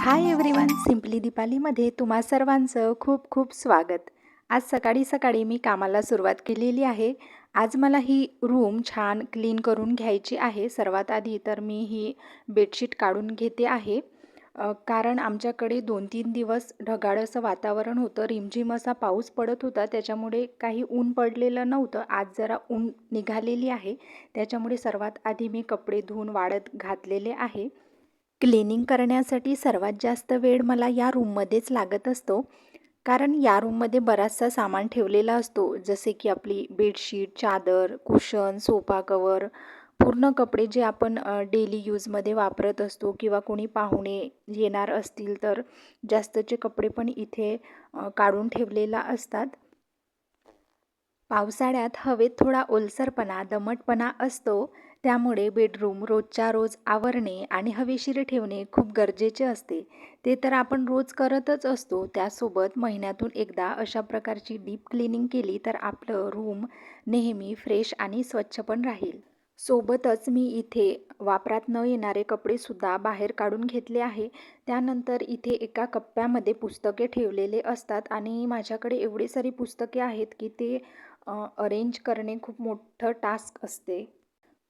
Hi everyone, simply दीपालीमध्ये तुम्हा सर्वांचं खूप खूप स्वागत. आज सकाळी सकाळी मी कामाला सुरुवात केलेली आहे. आज मला ही रूम छान क्लीन करून घ्यायची आहे. सर्वात आधी तर मी ही बेडशीट काढून घेते आहे. कारण आमच्याकडे 2-3 दिवस ढगाळ असं वातावरण होतं. रिमझिम असा पाऊस पडत होता. त्याच्यामुळे काही ऊन पडलेलं नव्हतं. आज जरा ऊन निघालेली आहे. त्याच्यामुळे सर्वात आधी मी कपडे धुवून वाळत घातलेले आहे. क्लिनिंग करण्यासाठी सर्वात जास्त वेळ मला या रूममध्येच लागत असतो. कारण या रूममध्ये बराचसा सामान ठेवलेला असतो. जसे की आपली बेडशीट, चादर, कुशन, सोफा कवर, पूर्ण कपडे जे आपण डेली यूजमध्ये वापरत असतो किंवा कोणी पाहुणे येणार असतील तर जास्तचे कपडे पण इथे काढून ठेवलेला असतात. पावसाळ्यात हवेत थोडा ओलसरपणा, दमटपणा असतो. त्यामुळे बेडरूम रोजच्या रोज आवरणे आणि हवेशीर ठेवणे खूप गरजेचे असते. ते तर आपण रोज करतच असतो. त्यासोबत महिन्यातून एकदा अशा प्रकारची डीप क्लिनिंग केली तर आपलं रूम नेहमी फ्रेश आणि स्वच्छ पण राहील. सोबतच मी इथे वापरात न येणारे कपडेसुद्धा बाहेर काढून घेतले आहे. त्यानंतर इथे एका कप्प्यामध्ये पुस्तके ठेवलेले असतात आणि माझ्याकडे एवढी सारी पुस्तके आहेत की ते अरेंज करणे खूप मोठं टास्क असते.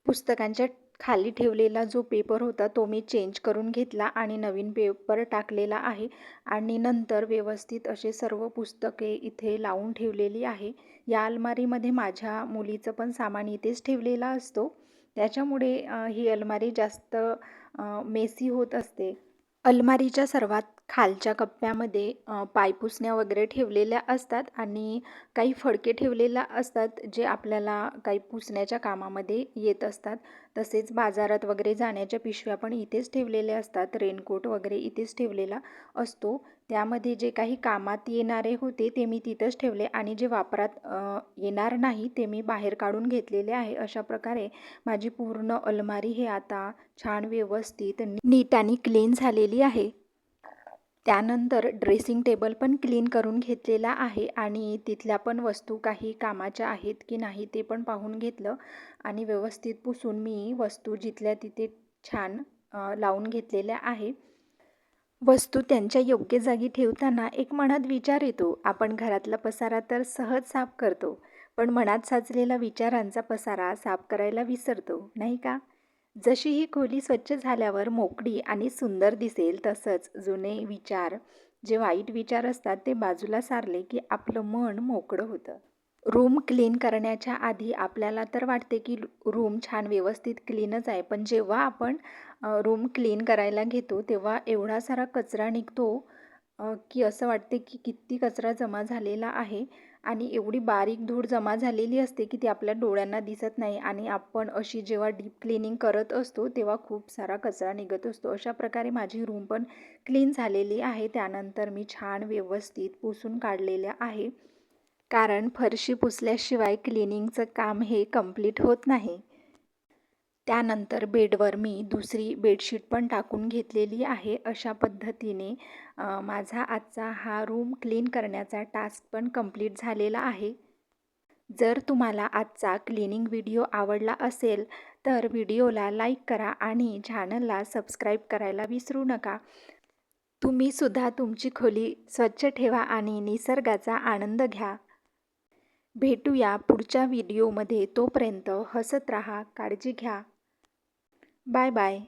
पुस्तकांच्या खाली ठेवलेला जो पेपर होता तो मी चेंज करून घेतला आणि नवीन पेपर टाकलेला आहे आणि नंतर व्यवस्थित असे सर्व पुस्तके इथे लावून ठेवलेली आहे. या अलमारीमध्ये माझ्या मुलीचं पण सामान इथेच ठेवलेला असतो. त्याच्यामुळे ही अलमारी जास्त मेसी होत असते. अलमारीच्या सर्वात खालच्या कप्प्यामध्ये पायपुसण्या वगैरे ठेवलेल्या असतात आणि काही फडके ठेवलेल्या असतात जे आपल्याला काही पुसण्याच्या कामामध्ये येत असतात. तसेच बाजारात वगैरे जाण्याच्या पिशव्या पण इथेच ठेवलेल्या असतात. रेनकोट वगैरे इथेच ठेवलेला असतो. त्यामध्ये जे काही कामात येणारे होते ते मी तिथंच ठेवले आणि जे वापरात येणार नाही ते मी बाहेर काढून घेतलेले आहे. अशा प्रकारे माझी पूर्ण अलमारी हे आता छान व्यवस्थित नीट आणि क्लीन झालेली आहे. त्यानंतर ड्रेसिंग टेबल पण क्लीन करून घेतलेला आहे आणि तिथल्या पण वस्तू काही कामाच्या आहेत की नाही ते पण पाहून घेतलं आणि व्यवस्थित पुसून मी वस्तू जिथल्या तिथे छान लावून घेतलेल्या आहे. वस्तू त्यांच्या योग्य जागी ठेवताना एक मनात विचार येतो. आपण घरातला पसारा तर सहज साफ करतो, पण मनात साचलेला विचारांचा पसारा साफ करायला विसरतो, नाही का? जशी ही खोली स्वच्छ झाल्यावर मोकळी आणि सुंदर दिसेल, तसंच जुने विचार, जे वाईट विचार असतात ते बाजूला सारले की आपलं मन मोकळं होतं. रूम क्लीन करण्याच्या आधी आपल्याला तर वाटते की रूम छान व्यवस्थित क्लीनच आहे, पण जेव्हा आपण रूम क्लीन करायला घेतो तेव्हा एवढा सारा कचरा निघतो की असं वाटते की किती कचरा जमा झालेला आहे आणि एवढी बारीक धूळ जमा झालेली असते की ती आपल्या डोळ्यांना दिसत नाही आणि आपण अशी जेव्हा डीप क्लिनिंग करत असतो तेव्हा खूप सारा कचरा निघत असतो. अशा प्रकारे माझी रूम पण क्लीन झालेली आहे. त्यानंतर मी छान व्यवस्थित पुसून काढलेल्या आहे. कारण फरशी पुसल्याशिवाय क्लिनिंगचं काम हे कंप्लीट होत नाही. त्यानंतर बेडवर मी दुसरी बेडशीट पण टाकून घेतलेली आहे. अशा पद्धतीने माझा आजचा हा रूम क्लीन करण्याचा टास्क पण कंप्लीट झालेला आहे. जर तुम्हाला आजचा क्लिनिंग व्हिडिओ आवडला असेल तर व्हिडिओला लाईक करा आणि चॅनलला सबस्क्राईब करायला विसरू नका. तुम्ही सुद्धा तुमची खोली स्वच्छ ठेवा आणि निसर्गाचा आनंद घ्या. भेटूया पुढच्या व्हिडिओमध्ये. तोपर्यंत हसत राहा, काळजी घ्या. Bye bye.